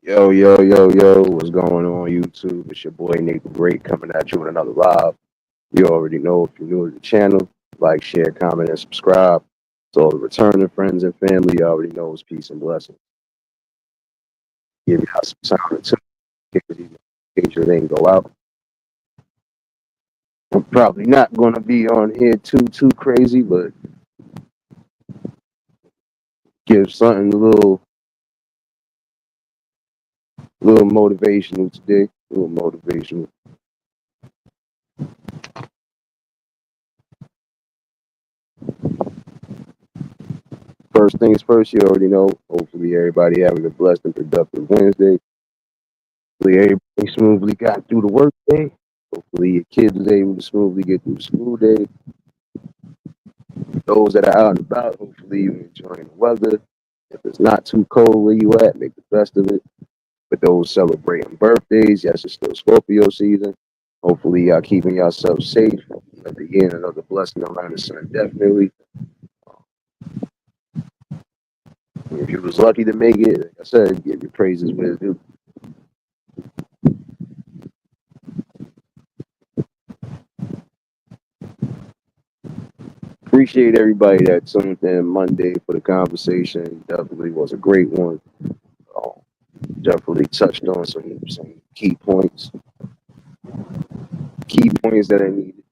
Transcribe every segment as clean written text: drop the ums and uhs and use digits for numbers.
Yo, yo, yo, yo, what's going on YouTube? It's your boy Nate the Great coming at you with another live. You already know if you're new to the channel, like, share, comment, and subscribe. So the returning friends and family, you already know it's peace and blessings. Give y'all some sound too, in case you didn't go out. I'm probably not gonna be on here too crazy, but give something a little motivational today. A little motivational. First things first, you already know. Hopefully everybody having a blessed and productive Wednesday. Hopefully everybody smoothly got through the work day. Hopefully your kids was able to smoothly get through the school day. Those that are out and about, hopefully you're enjoying the weather. If it's not too cold where you at, make the best of it. For those celebrating birthdays, yes, it's still Scorpio season. Hopefully y'all keeping yourself safe. Another year and another blessing around the sun, definitely. If you was lucky to make it, like I said, give your praises where it's due. Appreciate everybody that tuned in Monday for the conversation. Definitely was a great one. Um, definitely touched on some key points that I needed.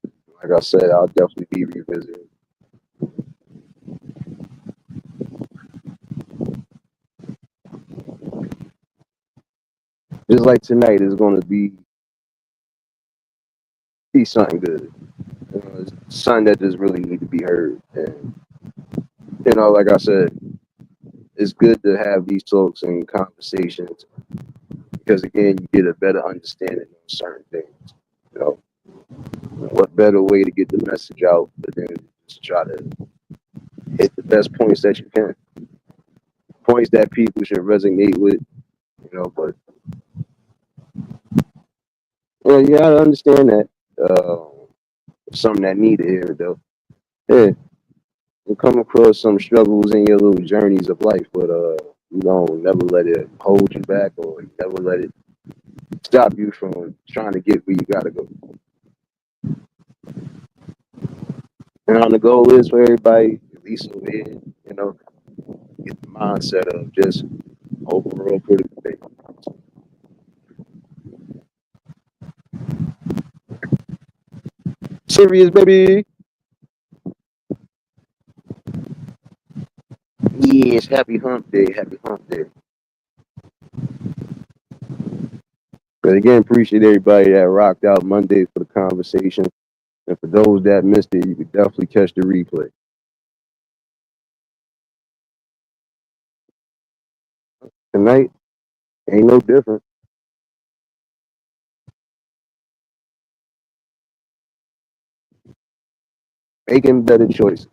Like I said, I'll definitely be revisiting. Just like tonight is going to be something good. It's something that just really need to be heard. And like I said, it's good to have these talks and conversations because again, you get a better understanding of certain things. You know, what better way to get the message out but then just try to hit the best points that you can, points that people should resonate with. But you gotta understand that something that need to hear it though. Yeah, you come across some struggles in your little journeys of life, but you don't never let it hold you back or never let it stop you from trying to get where you gotta go. And the goal is for everybody, at least over here, you know, get the mindset of just overall critical thing. Serious, baby. Yes, happy hump day, happy hump day. But again, appreciate everybody that rocked out Monday for the conversation. And for those that missed it, you could definitely catch the replay. Tonight ain't no different. Making better choices.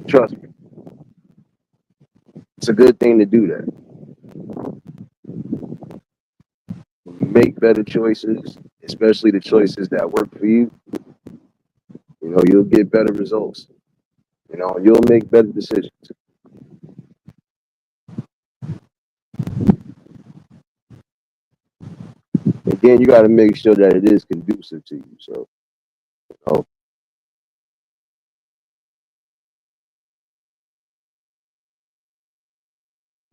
Trust me, it's a good thing to do that. When you make better choices, especially the choices that work for you, you'll get better results. You'll make better decisions. Again, you got to make sure that it is conducive to you. So, know,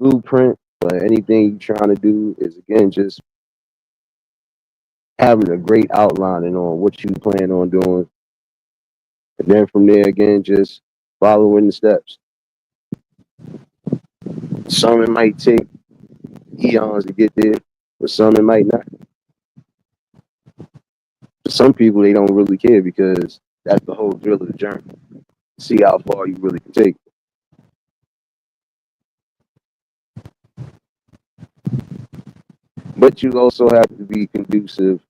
blueprint for anything you're trying to do is again just having a great outlining on what you plan on doing, and then from there again just following the steps. Some it might take eons to get there, but some it might not. For some people they don't really care because that's the whole thrill of the journey. See how far you really can take. But you also have to be conducive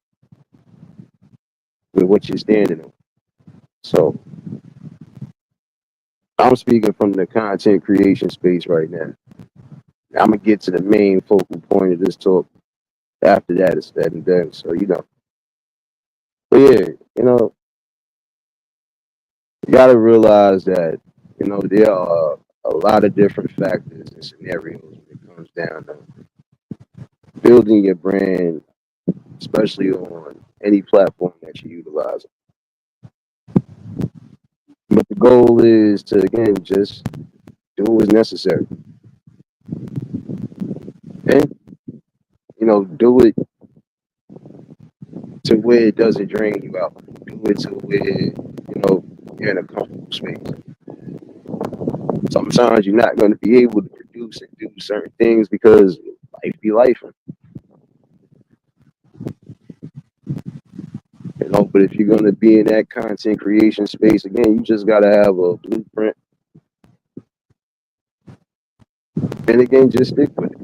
with what you're standing on. So I'm speaking from the content creation space right now. I'm gonna get to the main focal point of this talk. After that, it's that and done. So but yeah, you gotta realize that there are a lot of different factors and scenarios when it down to building your brand, especially on any platform that you utilize. But the goal is to again just do what's necessary, and do it to where it doesn't drain you out. Do it to where you're in a comfortable space. Sometimes you're not going to be able to produce and do certain things because life be life, But if you're going to be in that content creation space, again, you just got to have a blueprint, and again, just stick with it.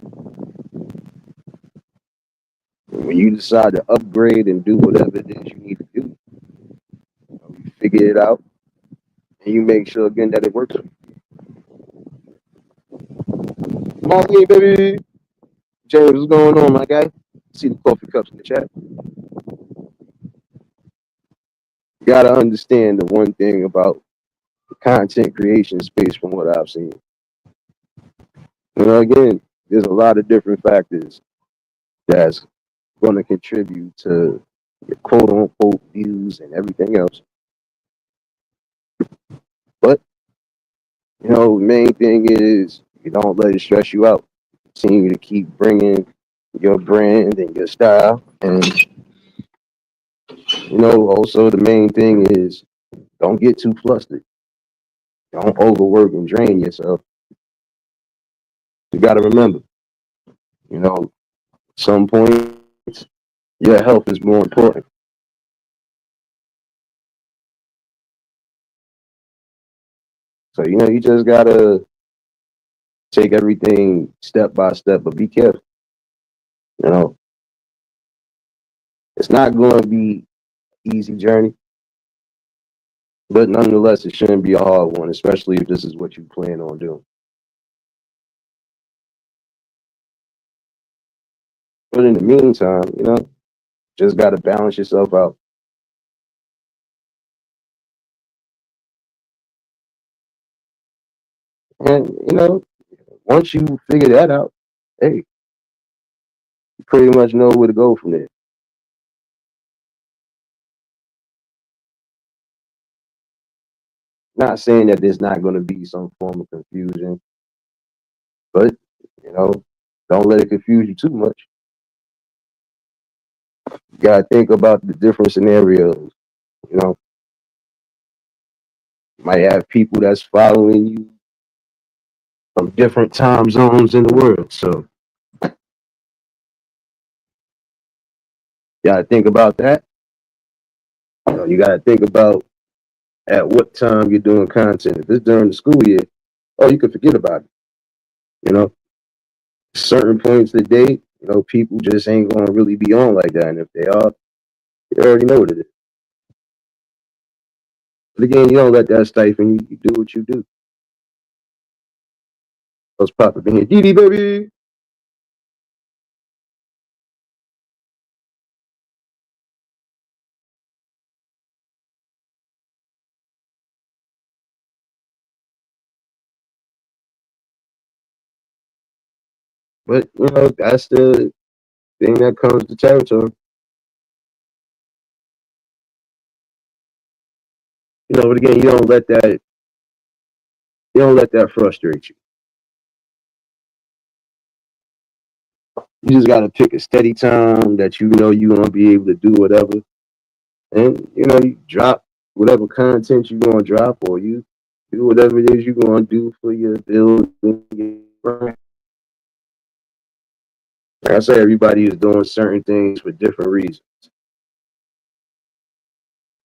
When you decide to upgrade and do whatever it is you need to do, you figure it out, and you make sure again that it works. Come on, baby. James, what's going on, my guy? See the coffee cups in the chat. You gotta understand the one thing about the content creation space from what I've seen. Again, there's a lot of different factors that's going to contribute to your quote unquote views and everything else. But, the main thing is you don't let it stress you out. Continue to keep bringing your brand and your style. And, also the main thing is don't get too flustered. Don't overwork and drain yourself. You got to remember, some points, your health is more important. So, you just got to take everything step by step, but be careful. It's not going to be an easy journey, but nonetheless, it shouldn't be a hard one, especially if this is what you plan on doing. But in the meantime, just got to balance yourself out. And, once you figure that out, hey, you pretty much know where to go from there. Not saying that there's not going to be some form of confusion, but, don't let it confuse you too much. You got to think about the different scenarios, you might have people that's following you from different time zones in the world. So you got to think about that. You got to think about at what time you're doing content. If it's during the school year, you can forget about it. Certain points of the day, people just ain't going to really be on like that. And if they are, you already know what it is. But again, you don't let that stifle you. You do what you do. Let's pop up in here. DD, baby. But, that's the thing that comes to territory. But again, you don't let that frustrate you. You just gotta pick a steady time that you're gonna be able to do whatever. And you drop whatever content you're gonna drop, or you do whatever it is you're gonna do for your build. Like I said, everybody is doing certain things for different reasons.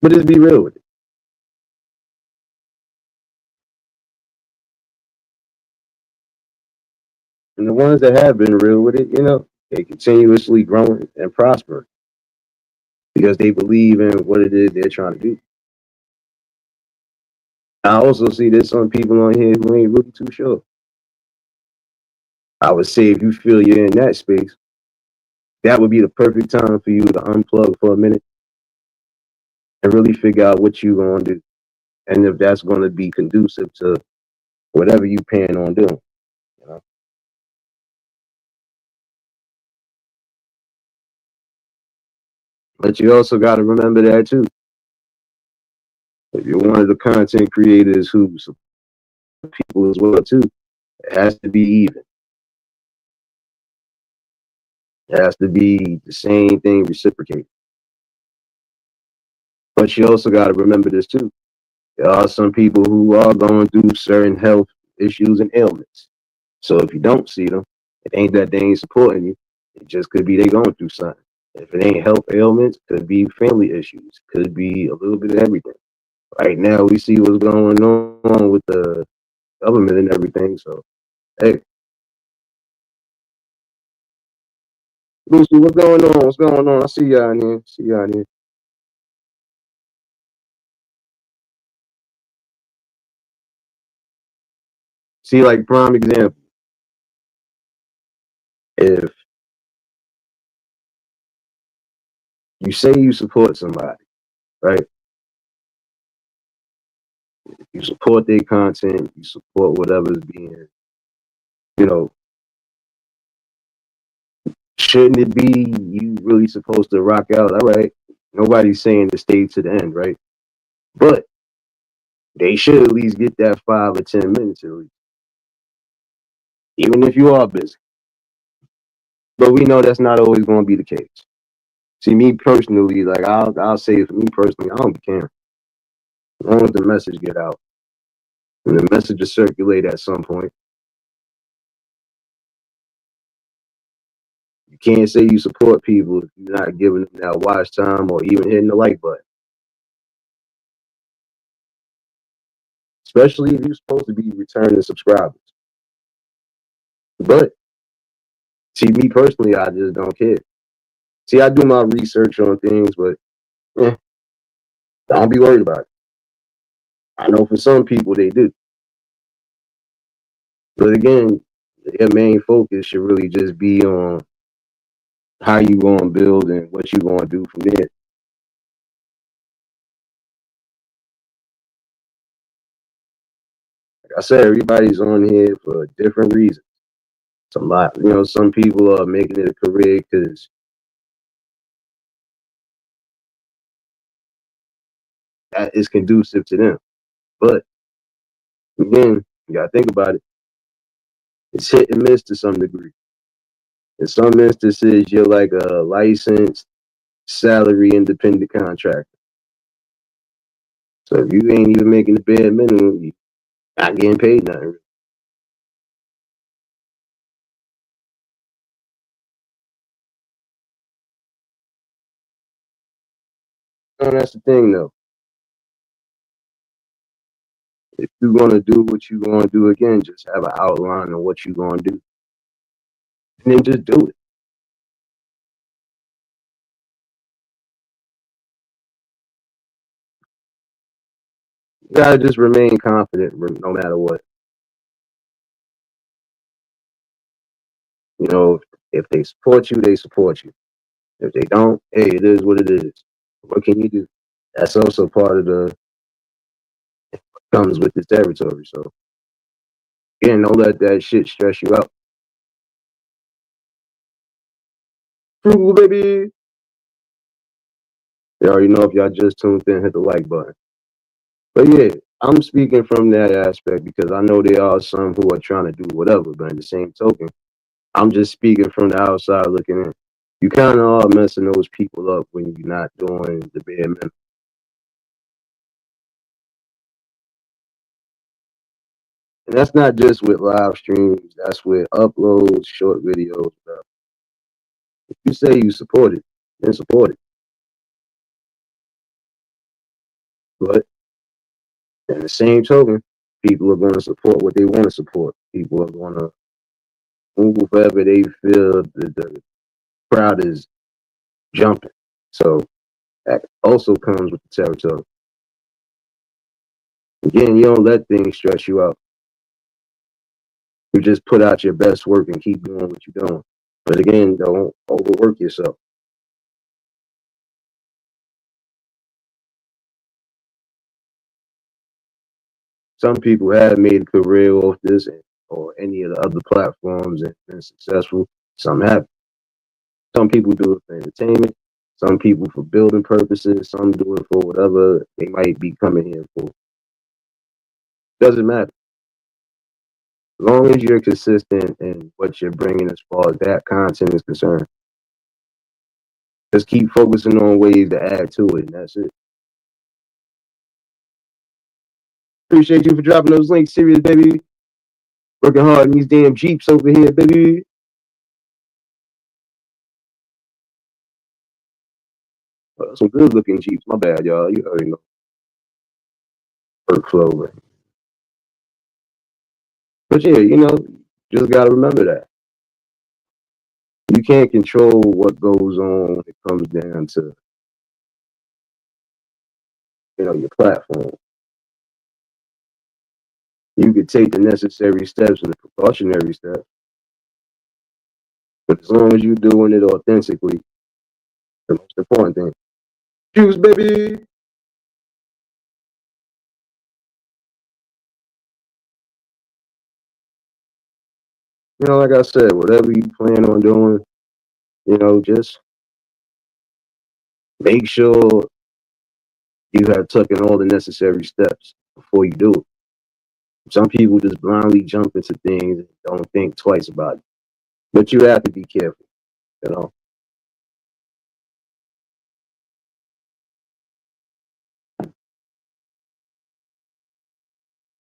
But just be real with it. And the ones that have been real with it, they continuously growing and prospering because they believe in what it is they're trying to do. I also see there's some people on here who ain't really too sure. I would say if you feel you're in that space, that would be the perfect time for you to unplug for a minute and really figure out what you're going to do. And if that's going to be conducive to whatever you plan on doing. But you also got to remember that too. If you're one of the content creators who support people as well too, it has to be even. It has to be the same thing reciprocated. But you also got to remember this too. There are some people who are going through certain health issues and ailments. So if you don't see them, it ain't that they ain't supporting you. It just could be they going through something. If it ain't health ailments, could be family issues, could be a little bit of everything. Right now, we see what's going on with the government and everything. So, hey, Lucy, what's going on? What's going on? I see y'all in here. See y'all in here. See, like prime example, if you say you support somebody, right? You support their content, you support whatever's being, you know, shouldn't it be you really supposed to rock out? All right. Nobody's saying to stay to the end, right? But they should at least get that 5 or 10 minutes at least, even if you are busy. But we know that's not always going to be the case. See, me personally, like I'll say for me personally, I don't care. As long as the message get out and the message is circulate at some point. You can't say you support people if you're not giving them that watch time or even hitting the like button. Especially if you're supposed to be returning subscribers. But see, me personally, I just don't care. See, I do my research on things, but eh, don't be worried about it. I know for some people they do. But again, their main focus should really just be on how you going to build and what you going to do from there. Like I said, everybody's on here for different reasons. Some people are making it a career because that is conducive to them. But again, you got to think about it. It's hit and miss to some degree. In some instances, you're like a licensed salary independent contractor. So if you ain't even making the bare minimum, you not getting paid nothing. So that's the thing though. If you're gonna do what you're gonna do again, just have an outline of what you're gonna do. And then just do it. You gotta just remain confident no matter what. You know, if they support you, they support you. If they don't, hey, it is what it is. What can you do? That's also part of the comes with the territory. So again, don't let that shit stress you out. Frugal baby. You already know if y'all just tuned in, hit the like button. But yeah, I'm speaking from that aspect because I know there are some who are trying to do whatever, but in the same token, I'm just speaking from the outside looking in. You kind of are messing those people up when you're not doing the bare minimum. And that's not just with live streams, that's with uploads, short videos. Stuff. If you say you support it, then support it. But in the same token, people are going to support what they want to support. People are going to move wherever they feel the crowd is jumping. So that also comes with the territory. Again, you don't let things stress you out. You just put out your best work and keep doing what you're doing. But again, don't overwork yourself. Some people have made a career off this or any of the other platforms and been successful. Some have. Some people do it for entertainment. Some people for building purposes, some do it for whatever they might be coming here for. Doesn't matter. As long as you're consistent in what you're bringing as far as that content is concerned, just keep focusing on ways to add to it, and that's it. Appreciate you for dropping those links, serious baby. Working hard in these damn Jeeps over here, baby. Some good looking Jeeps. My bad, y'all. You already know. Workflow. But yeah, just gotta remember that. You can't control what goes on when it comes down to, your platform. You could take the necessary steps and the precautionary steps, but as long as you're doing it authentically, the most important thing. Juice, baby. Like I said, whatever you plan on doing, just make sure you have taken all the necessary steps before you do it. Some people just blindly jump into things and don't think twice about it. But you have to be careful, you know.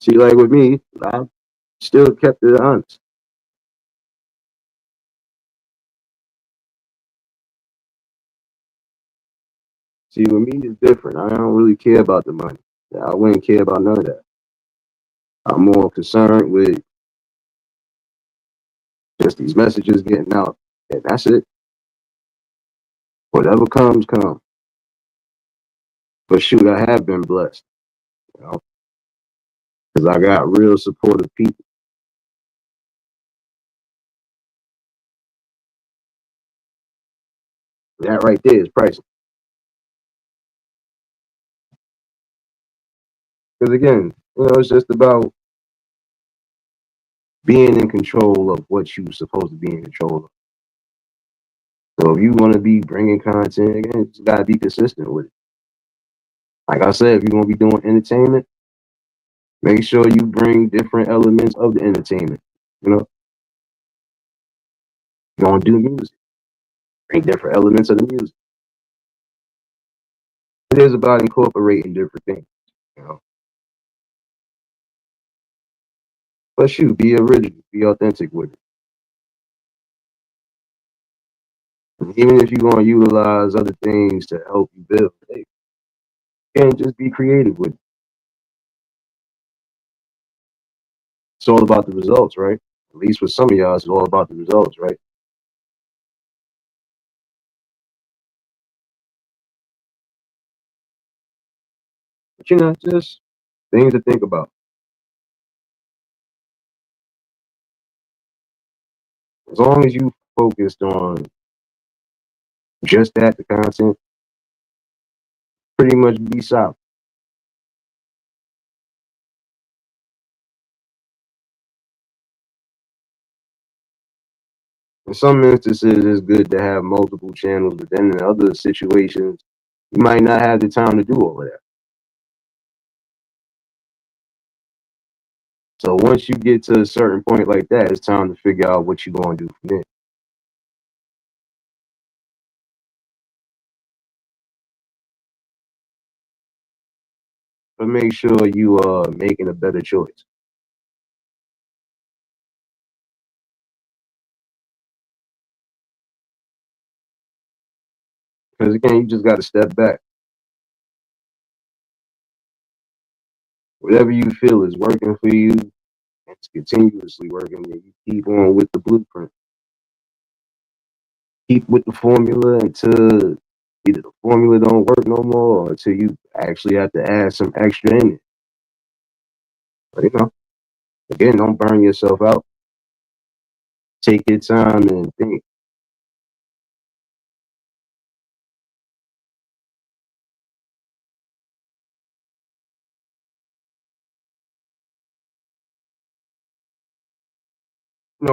See, like with me, I still kept it honest. See, with me, it's different. I don't really care about the money. I wouldn't care about none of that. I'm more concerned with just these messages getting out, and that's it. Whatever comes, comes. But shoot, I have been blessed, because I got real supportive people. That right there is priceless. Because again, it's just about being in control of what you're supposed to be in control of. So if you want to be bringing content, again, you just gotta be consistent with it. Like I said, if you're gonna be doing entertainment, make sure you bring different elements of the entertainment. You know, you want to do music, bring different elements of the music. It is about incorporating different things. You know, but shoot, be original, be authentic with it. And even if you're gonna utilize other things to help you build, hey, you can't just be creative with it. It's all about the results, right? At least with some of y'all, it's all about the results, right? But just things to think about. As long as you focused on just that, the content, pretty much be solid. In some instances, it's good to have multiple channels, but then in other situations, you might not have the time to do all of that. So once you get to a certain point like that, it's time to figure out what you're going to do from there. But make sure you are making a better choice. Because again, you just got to step back. Whatever you feel is working for you, it's continuously working. And you keep on with the blueprint. Keep with the formula until either the formula don't work no more or until you actually have to add some extra in it. But again, don't burn yourself out. Take your time and think.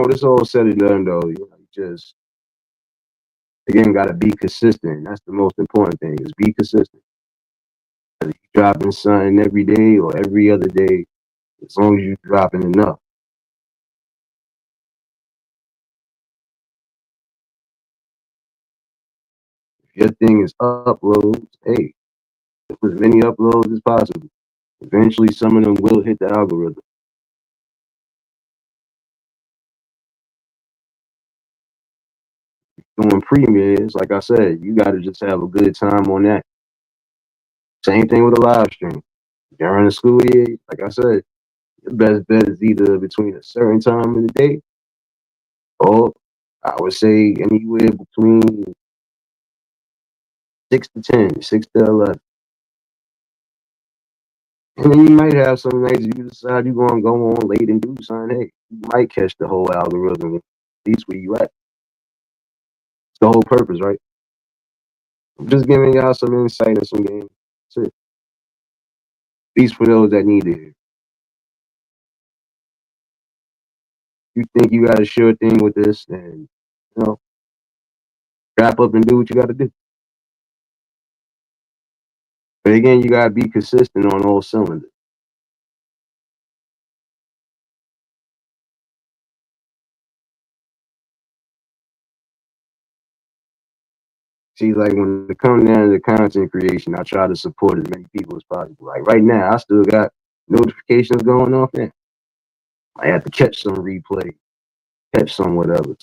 This all said and done though. You just Again, gotta be consistent. That's the most important thing is be consistent. Whether you dropping something every day or every other day, as long as you dropping enough. If your thing is uploads, hey, put as many uploads as possible. Eventually, some of them will hit the algorithm. Doing premieres, like I said, you got to just have a good time on that. Same thing with a live stream. During the school year, like I said, the best bet is either between a certain time in the day or I would say anywhere between 6 to 10, 6 to 11. And then you might have some nights you decide you're gonna go on late and do something. Hey, you might catch the whole algorithm, at least where you at. It's the whole purpose, right? I'm just giving y'all some insight and some game. That's it. At least for those that need it. You think you got a sure thing with this, and you know, wrap up and do what you got to do. But again, you gotta be consistent on all cylinders. See, like when it comes down to content creation, I try to support as many people as possible. Like right now, I still got notifications going off there. I have to catch some replay, catch some whatever.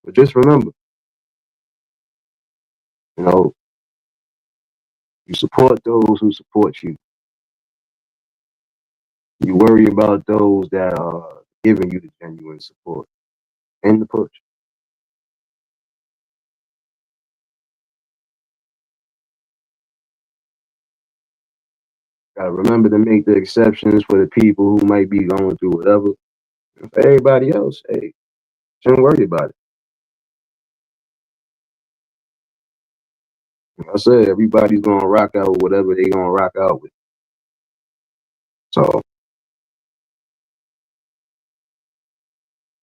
But just remember, you know, you support those who support you. You worry about those that are giving you the genuine support and the push. Gotta remember to make the exceptions for the people who might be going through whatever. And for everybody else, hey, shouldn't worry about it. Like I said, everybody's gonna rock out with whatever they gonna rock out with. So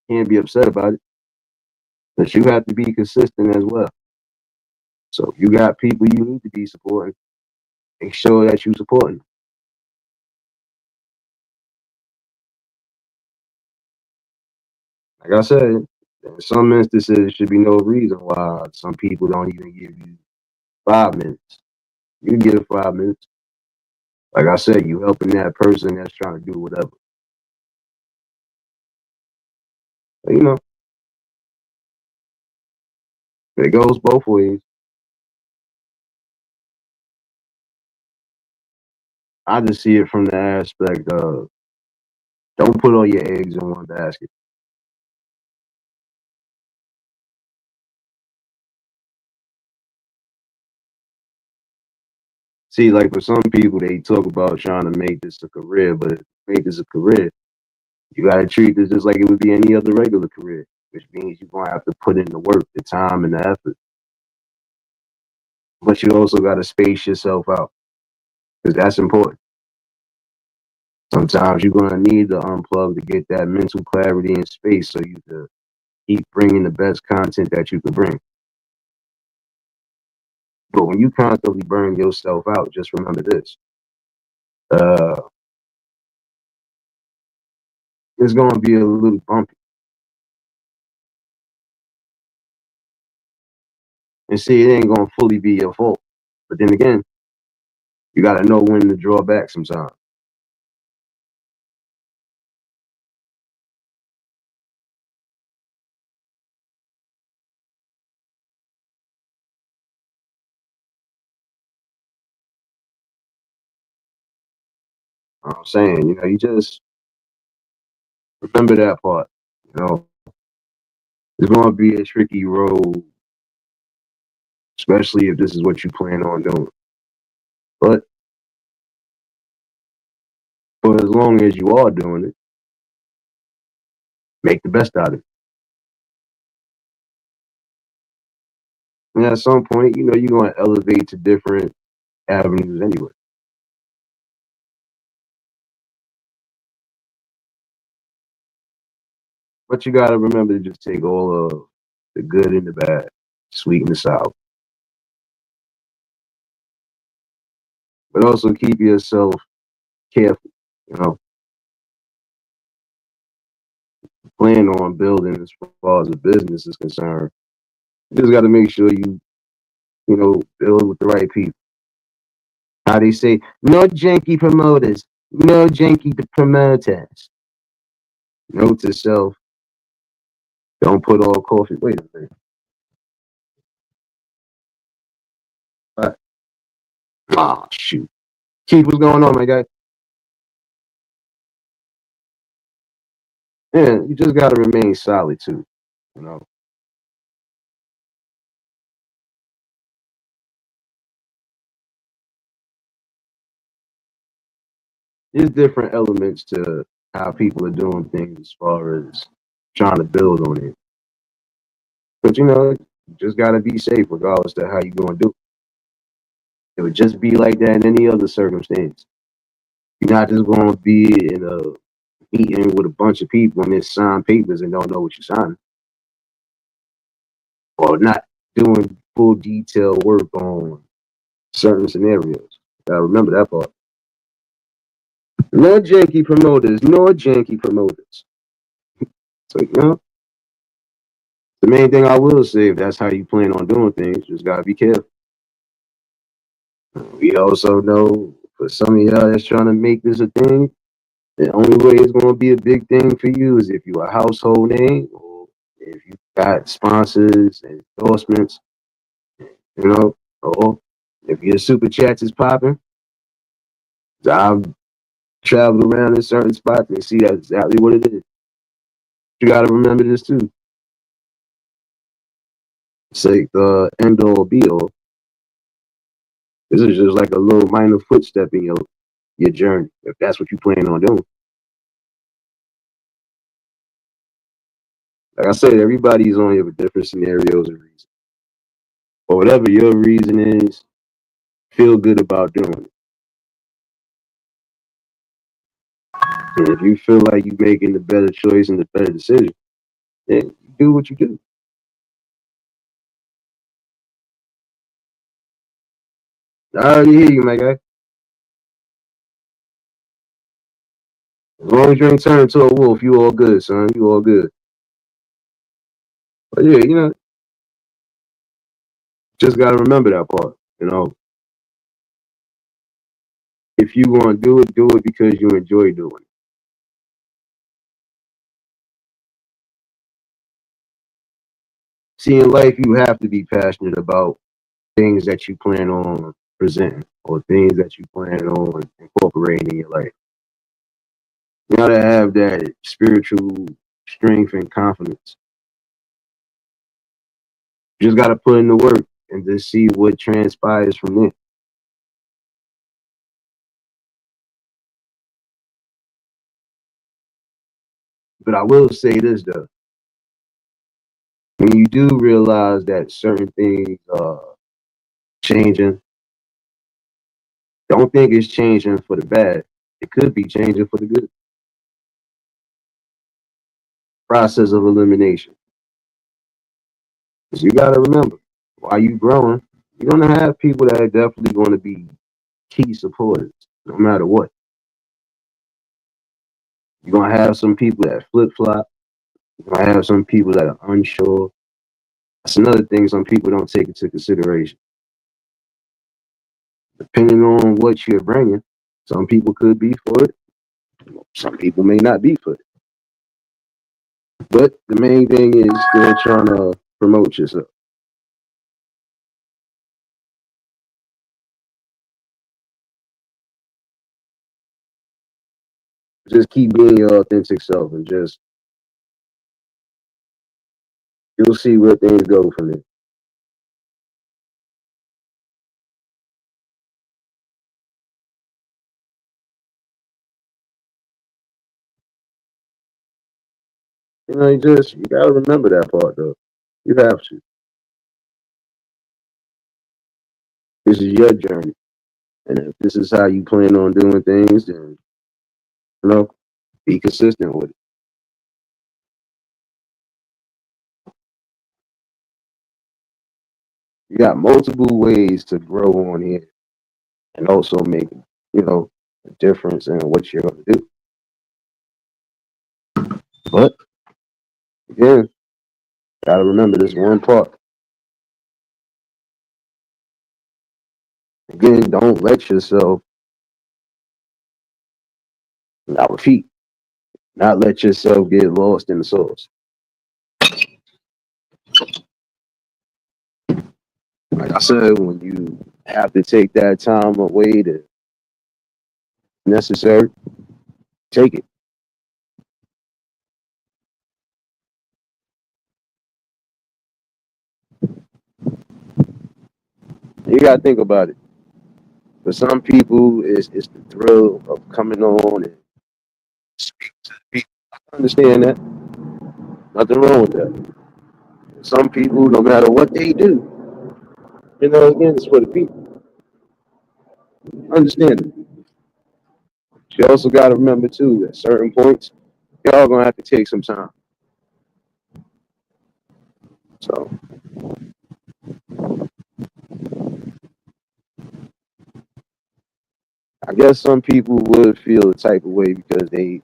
can't be upset about it. But you have to be consistent as well. So if you got people you need to be supporting, make sure that you supporting them. Like I said, in some instances, there should be no reason why some people don't even give you 5 minutes. You give 5 minutes. Like I said, you helping that person that's trying to do whatever. But, you know, it goes both ways. I just see it from the aspect of don't put all your eggs in one basket. See, like for some people, they talk about trying to make this a career, but to make this a career, you got to treat this just like it would be any other regular career, which means you're going to have to put in the work, the time, and the effort. But you also got to space yourself out because that's important. Sometimes you're going to need to unplug to get that mental clarity and space so you can keep bringing the best content that you can bring. But when you constantly burn yourself out, just remember this. Uh, it's going to be a little bumpy. And see, it ain't going to fully be your fault. But then again, you got to know when to draw back sometimes. You know what I'm saying? You know, you just remember that part. You know, it's going to be a tricky road, especially if this is what you plan on doing. But for as long as you are doing it, make the best out of it. And at some point, you know, you're going to elevate to different avenues anyway. But you gotta remember to just take all of the good and the bad, sweet and the sour. But also keep yourself careful, you know, plan on building as far as a business is concerned. You just gotta make sure you build with the right people. How they say, no janky promoters, no janky promoters. Note to self, don't put all coffee. Wait a minute. What? Oh, shoot. Keith, what's going on, my guy? Yeah, you just got to remain solid, too. You know, there's different elements to how people are doing things as far as trying to build on it. But, you just got to be safe regardless of how you're going to do it. It would just be like that in any other circumstance. You're not just going to be in a meeting with a bunch of people and then sign papers and don't know what you're signing, or not doing full detail work on certain scenarios. Gotta remember that part. No janky promoters, no janky promoters. So, the main thing I will say, if that's how you plan on doing things, just gotta be careful. We also know for some of y'all that's trying to make this a thing, the only way it's gonna be a big thing for you is if you're a household name or if you got sponsors and endorsements, or if your super chats is popping. I've traveled around in certain spots and see that's exactly what it is. You gotta remember this too. It's like the end all be all. This is just like a little minor footstep in your journey, if that's what you plan on doing. Like I said, everybody's on here with different scenarios and reasons. But whatever your reason is, feel good about doing it. And if you feel like you're making the better choice and the better decision, then do what you do. I already hear you, my guy. As long as you ain't turn into a wolf, you all good, son. You all good. But yeah, just gotta remember that part. If you want to do it because you enjoy doing it. See, in life, you have to be passionate about things that you plan on presenting or things that you plan on incorporating in your life. You gotta have that spiritual strength and confidence. You just gotta put in the work and just see what transpires from there. But I will say this though, when you do realize that certain things are changing, don't think it's changing for the bad. It could be changing for the good. Process of elimination. Because you got to remember, while you growing, you're going to have people that are definitely going to be key supporters, no matter what. You're going to have some people that flip flop. You're going to have some people that are unsure. That's another thing some people don't take into consideration. Depending on what you're bringing, some people could be for it. Some people may not be for it. But the main thing is still trying to promote yourself. Just keep being your authentic self and just you'll see where things go from there. You gotta remember that part though. You have to. This is your journey. And if this is how you plan on doing things, then you know, be consistent with it. You got multiple ways to grow on here and also make, a difference in what you're going to do. But again, gotta remember this one part. Again, don't let yourself, I repeat, not let yourself get lost in the sauce. Like I said, when you have to take that time away to necessary, take it. You gotta think about it. For some people, it's the thrill of coming on and speaking to the people. I understand that. Nothing wrong with that. Some people, no matter what they do, again, it's for the people. Understand it. You also got to remember too, at certain points, y'all gonna have to take some time. So I guess some people would feel the type of way because they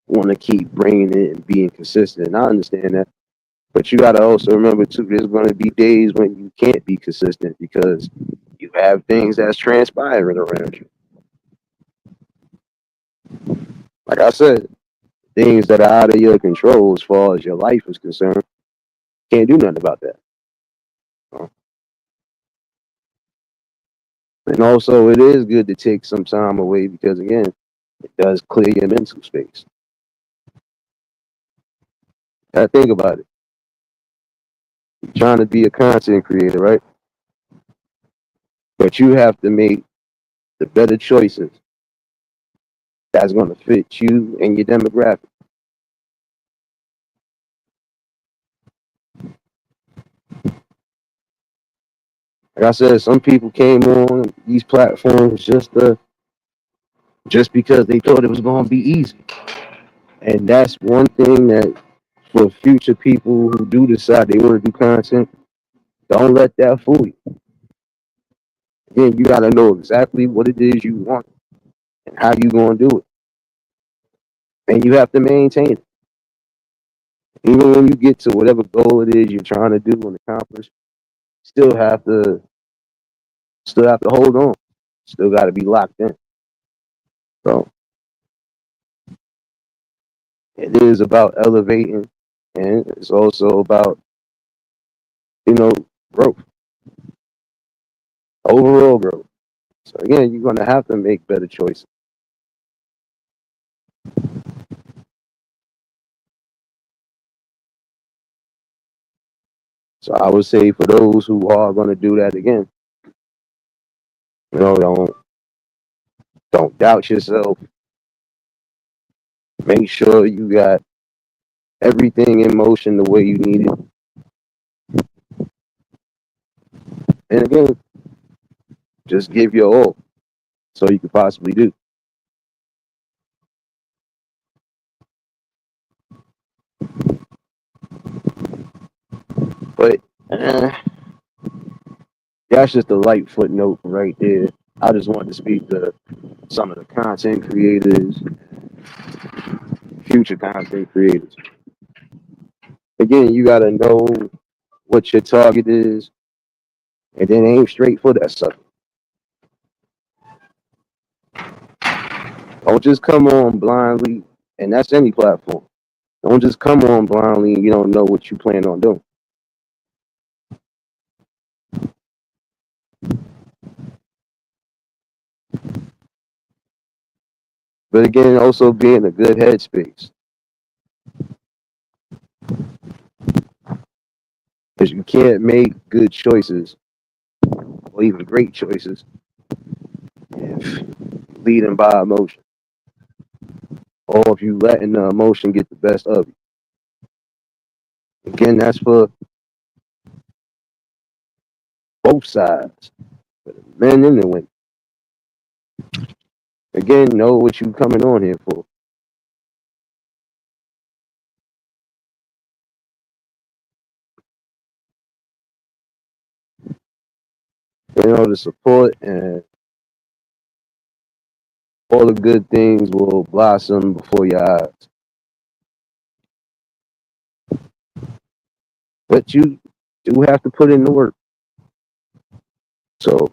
want to keep bringing it and being consistent. And I understand that, but you got to also remember too, there's going to be days when you can't be consistent because you have things that's transpiring around you. Like I said, things that are out of your control as far as your life is concerned. Can't do nothing about that. And also, it is good to take some time away because, again, it does clear your mental space. Think about it. You're trying to be a content creator, right? But you have to make the better choices that's going to fit you and your demographic. Like I said, some people came on these platforms just because they thought it was going to be easy, and that's one thing that for future people who do decide they want to do content, don't let that fool you. Again, you got to know exactly what it is you want and how you going to do it, and you have to maintain it. Even when you get to whatever goal it is you're trying to do and accomplish, still have to still have to hold on. Still got to be locked in. So it is about elevating, and it's also about you know growth, overall growth. So again, you're gonna have to make better choices. So I would say for those who are gonna do that again, don't doubt yourself. Make sure you got everything in motion the way you need it. And again, just give your all so you could possibly do. But that's just a light footnote right there. I just wanted to speak to some of the content creators, future content creators. Again, you got to know what your target is and then aim straight for that sucker. Don't just come on blindly, and that's any platform. Don't just come on blindly and you don't know what you plan on doing. But again, also be in a good headspace because you can't make good choices or even great choices if leading by emotion or if you letting the emotion get the best of you. Again, that's for both sides, for the men and the women. Again, know what you coming on here for. the support, and all the good things will blossom before your eyes. But you do have to put in the work. So,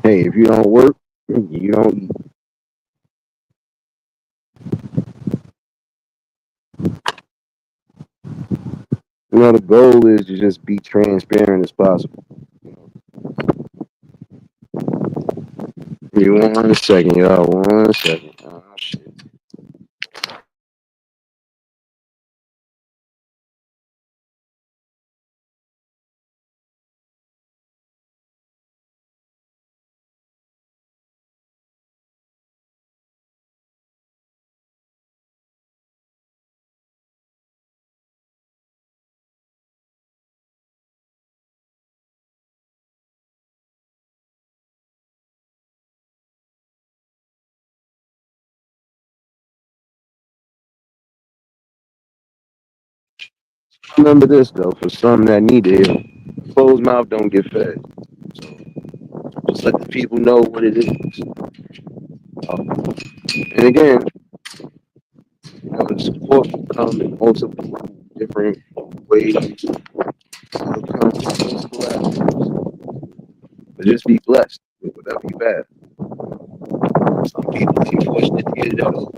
hey, if you don't work, you don't eat. The goal is to just be transparent as possible. You 1 second, y'all. 1 second. Oh, shit. Remember this, though, for some that need it, closed mouth don't get fed. So just let the people know what it is. And again, the support will come in multiple different ways. It'll come from multiple avenues. But just be blessed with whatever you have. Some people be fortunate to get it out.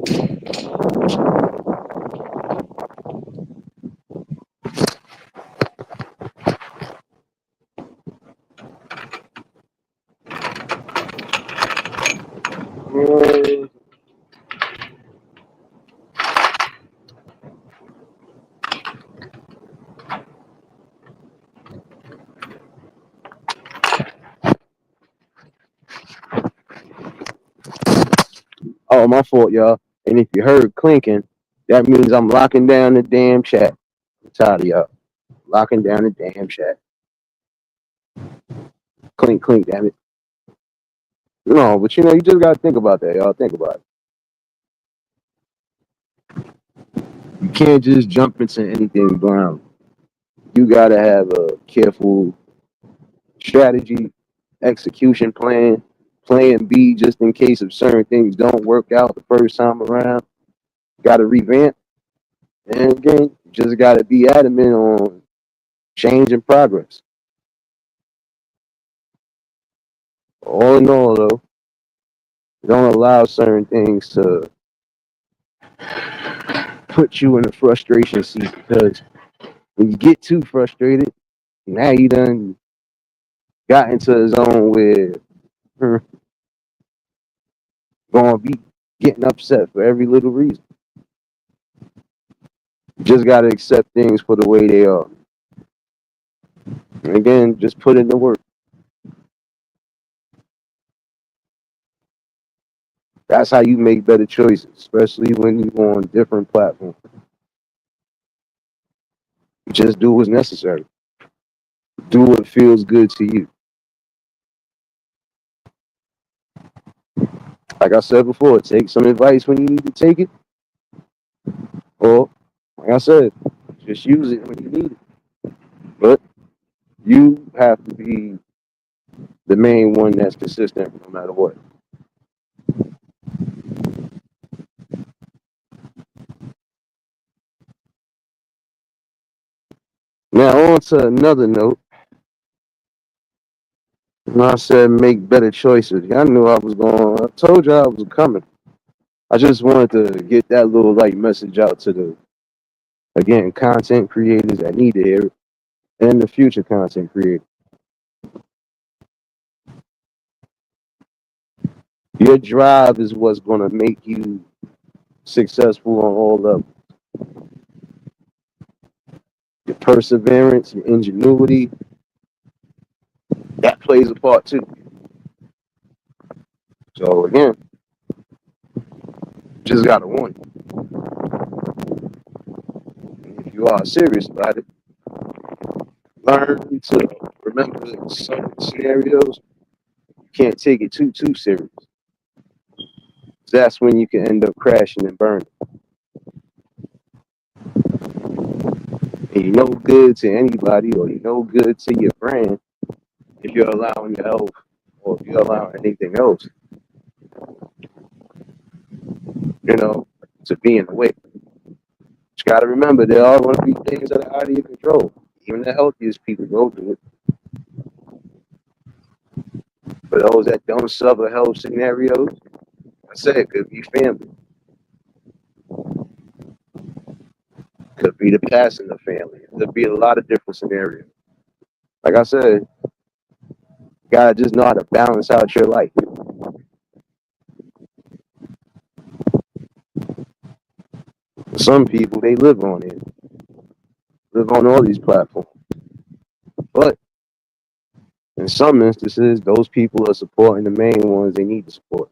Oh, my fault, y'all. And if you heard clinking, that means I'm locking down the damn chat. I'm tired of y'all. Locking down the damn chat. Clink, clink, damn it. No, but you just gotta think about that, y'all. Think about it. You can't just jump into anything blind. You gotta have a careful strategy, execution plan B, just in case if certain things don't work out the first time around. Gotta revamp. And again, you just gotta be adamant on change and progress. All in all, though, don't allow certain things to put you in a frustration seat, because when you get too frustrated, now you done got into a zone where you're gonna be getting upset for every little reason. You just gotta accept things for the way they are. And again, just put in the work. That's how you make better choices, especially when you're on different platforms. Just do what's necessary. Do what feels good to you. Like I said before, take some advice when you need to take it, or like I said, just use it when you need it. But you have to be the main one that's consistent no matter what. Now on to another note. When I said make better choices, I knew I was going. I told you I was coming. I just wanted to get that little light message out to the, again, content creators that need to hear it, and the future content creators. Your drive is what's going to make you successful on all levels. Your perseverance, your ingenuity, that plays a part too. So again, just gotta want it. And if you are serious about it, learn to remember certain scenarios. You can't take it too serious. That's when you can end up crashing and burning. And you're no good to anybody, or you're no good to your brand if you're allowing your health, or if you're allowing anything else, you know, to be in the way. You got to remember, there are going to be things that are out of your control. Even the healthiest people go through it. For those that don't suffer health scenarios, I said it could be family, could be the passing of family, it could be a lot of different scenarios. Like I said, you gotta just know how to balance out your life. Some people they live on it, live on all these platforms. But in some instances, those people are supporting the main ones they need to support,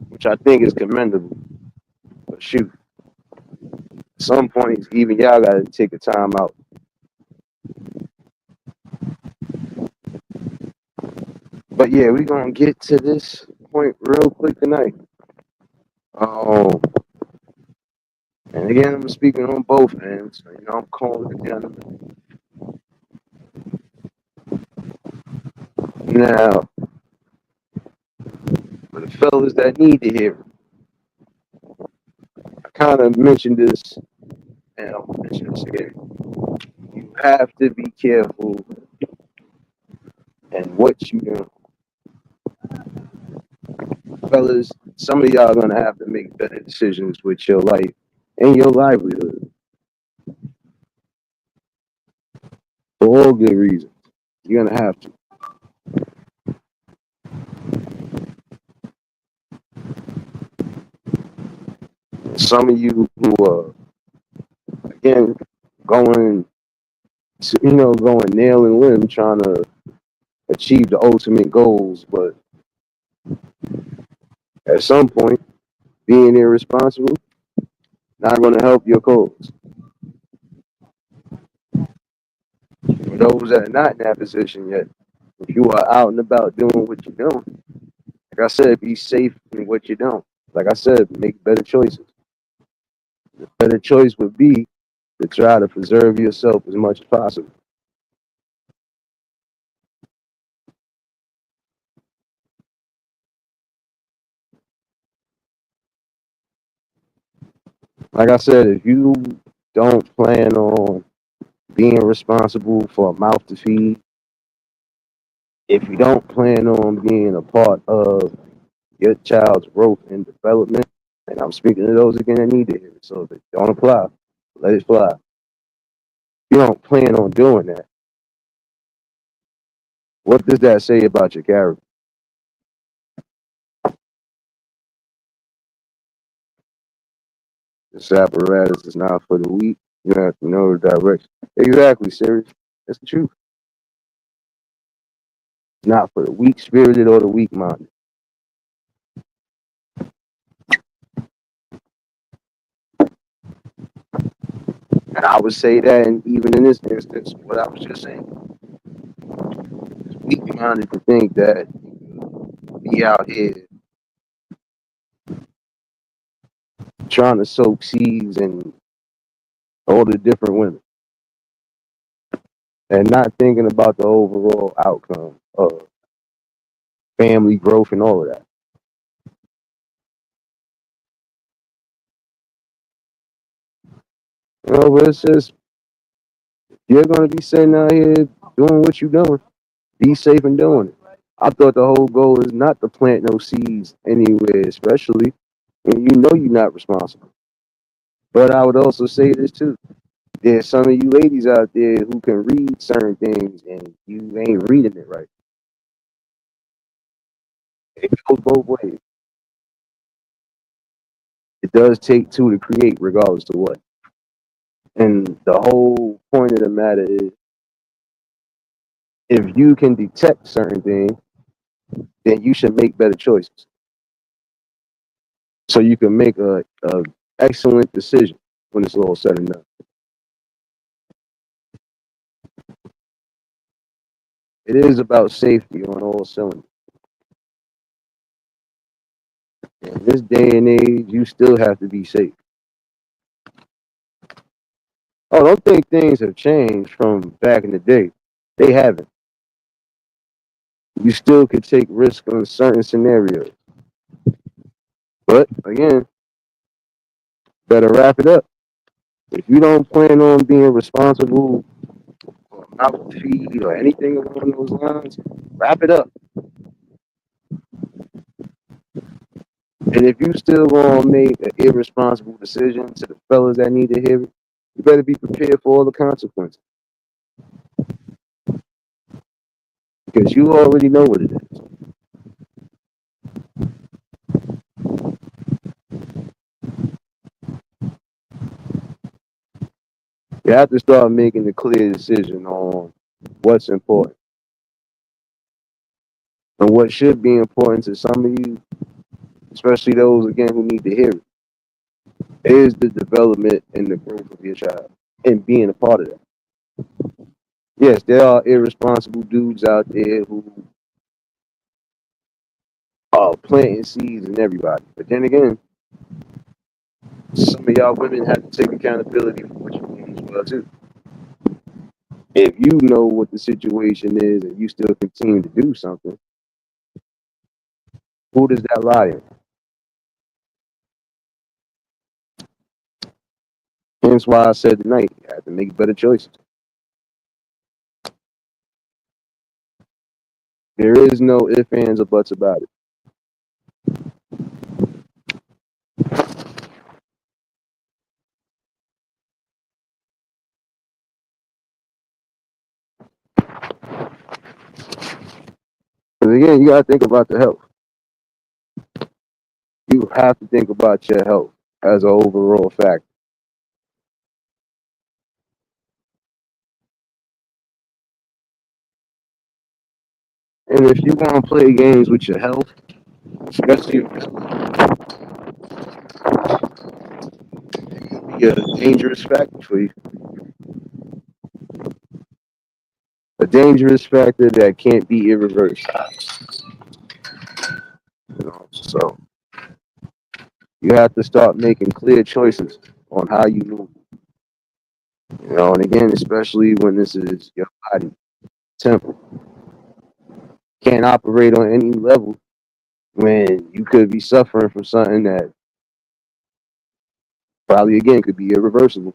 which I think is commendable. But shoot, at some points, even y'all gotta take a time out. But yeah, we're gonna get to this point real quick tonight. Um, and again, I'm speaking on both ends. You know, I'm calling it down. Now, for the fellas that need to hear it, I kind of mentioned this, and I'll mention this again. You have to be careful and what you do. Fellas, some of y'all gonna have to make better decisions with your life and your livelihood for all good reasons. You're gonna have to. Some of you who are again going to, going nail and limb trying to achieve the ultimate goals, but at some point being irresponsible not gonna help your cause. For those that are not in that position yet, if you are out and about doing what you're doing, like I said, be safe in what you're doing. Like I said, make better choices. The better choice would be to try to preserve yourself as much as possible. Like I said, if you don't plan on being responsible for a mouth to feed, if you don't plan on being a part of your child's growth and development, and I'm speaking to those again that need to hear it, so if it don't apply, let it fly. If you don't plan on doing that, what does that say about your character? This apparatus is not for the weak. You have to know the direction. Exactly, serious. That's the truth. It's not for the weak spirited or the weak minded. And I would say that, and even in this instance, what I was just saying, it's weak minded to think that be out here trying to soak seeds and all the different women and not thinking about the overall outcome of family growth and all of that. But it's just, you're going to be sitting out here doing what you're doing. Be safe in doing it. I thought the whole goal is not to plant no seeds anywhere, especially when you know you're not responsible. But I would also say this too. There's some of you ladies out there who can read certain things and you ain't reading it right. It goes both ways. It does take two to create, regardless of what. And the whole point of the matter is if you can detect certain things, then you should make better choices. So you can make a excellent decision when it's all said and done. It is about safety on all cylinders. In this day and age, you still have to be safe. Oh, don't think things have changed from back in the day. They haven't. You still could take risk on certain scenarios. But again, better wrap it up. If you don't plan on being responsible for mouth feed or anything along those lines, wrap it up. And if you still gonna make an irresponsible decision to the fellas that need to hear it, you better be prepared for all the consequences because you already know what it is. You have to start making a clear decision on what's important and what should be important to some of you, especially those again who need to hear it, is the development and the growth of your child and being a part of that. Yes, there are irresponsible dudes out there who are planting seeds in everybody. But then again, some of y'all women have to take accountability for what you're doing as well too. If you know what the situation is and you still continue to do something, who does that lie in? Hence why I said tonight, you have to make better choices. There is no ifs, ands, or buts about it. Because again, you got to think about the health. You have to think about your health as an overall factor. And if you want to play games with your health, especially if it be a dangerous factor for you, a dangerous factor that can't be irreversed. So you have to start making clear choices on how you move. And again, especially when this is your body temple, can't operate on any level when you could be suffering from something that probably again could be irreversible.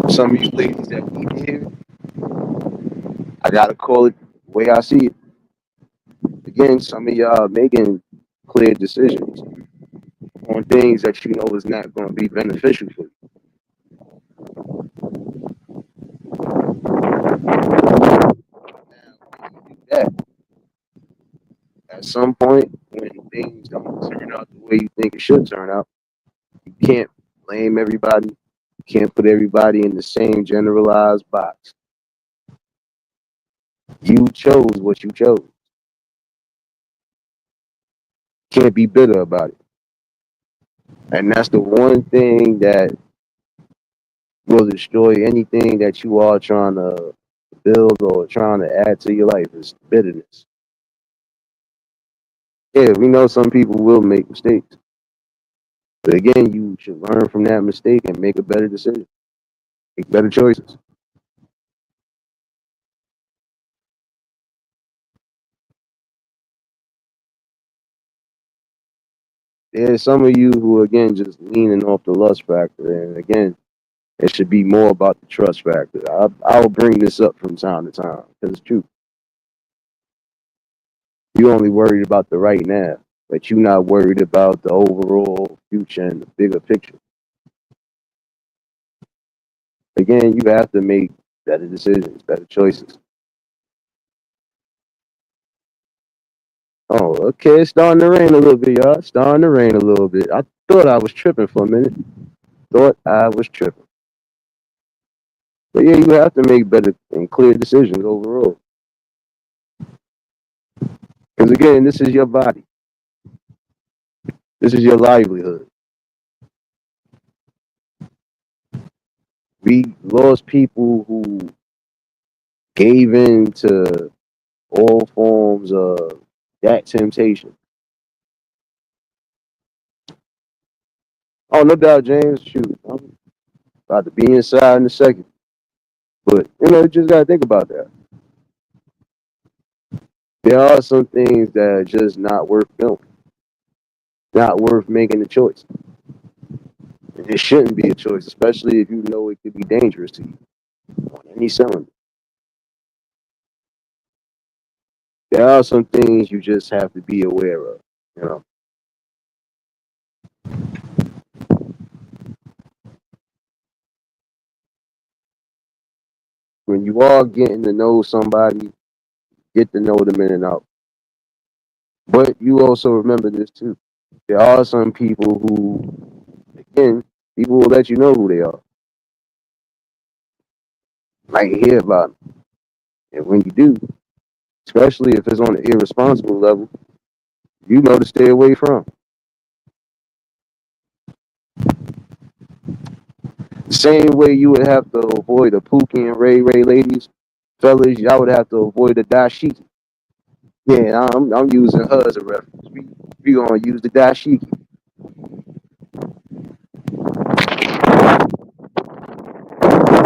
Some of you ladies that we here, I gotta call it the way I see it. Again, some of y'all making clear decisions on things that you know is not going to be beneficial for you. Yeah, at some point when things don't turn out the way you think it should turn out, you can't blame everybody. You can't put everybody in the same generalized box. You chose what you chose. Can't be bitter about it. And that's the one thing that will destroy anything that you are trying to build or trying to add to your life is bitterness. Yeah, we know some people will make mistakes. But again, you should learn from that mistake and make a better decision, make better choices. There's some of you who, again, just leaning off the lust factor. And again, it should be more about the trust factor. I'll bring this up from time to time because it's true. You only worried about the right now, but you're not worried about the overall future and the bigger picture. Again, you have to make better decisions, better choices. Oh, okay. It's starting to rain a little bit, y'all. It's starting to rain a little bit. I thought I was tripping for a minute. Thought I was tripping. But yeah, you have to make better and clear decisions overall. Because again, this is your body. This is your livelihood. We lost people who gave in to all forms of that temptation. Oh, no doubt, James. Shoot, I'm about to be inside in a second. But you just gotta think about that. There are some things that are just not worth doing, not worth making a choice. It shouldn't be a choice, especially if you know it could be dangerous to you on any cylinder. There are some things you just have to be aware of. You know, when you are getting to know somebody, get to know them in and out. But you also remember this too. There are some people who, again, people will let you know who they are. Might hear about them. And when you do, especially if it's on an irresponsible level, you know to stay away from. The same way you would have to avoid the Pookie and Ray Ray ladies, fellas, y'all would have to avoid the dashiki. Yeah, I'm using her as a reference. We gonna use the dashiki.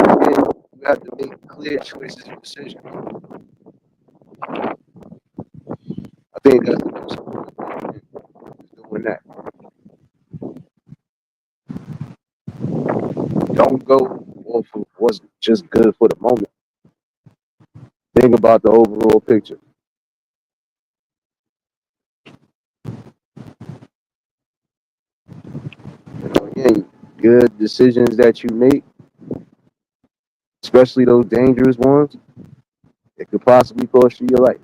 Again, you have to make clear choices and decisions. I think that's the most important thing is doing that. Don't go off of what's just good for the moment. Think about the overall picture. Again, good decisions that you make, especially those dangerous ones, it could possibly cost you your life.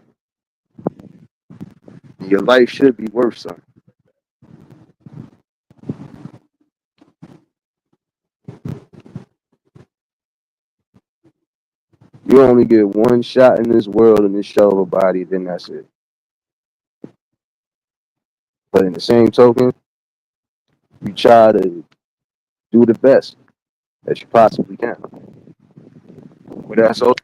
Your life should be worth something. You only get one shot in this world in this shell of a body, then that's it. But in the same token, you try to do the best that you possibly can. But that's all.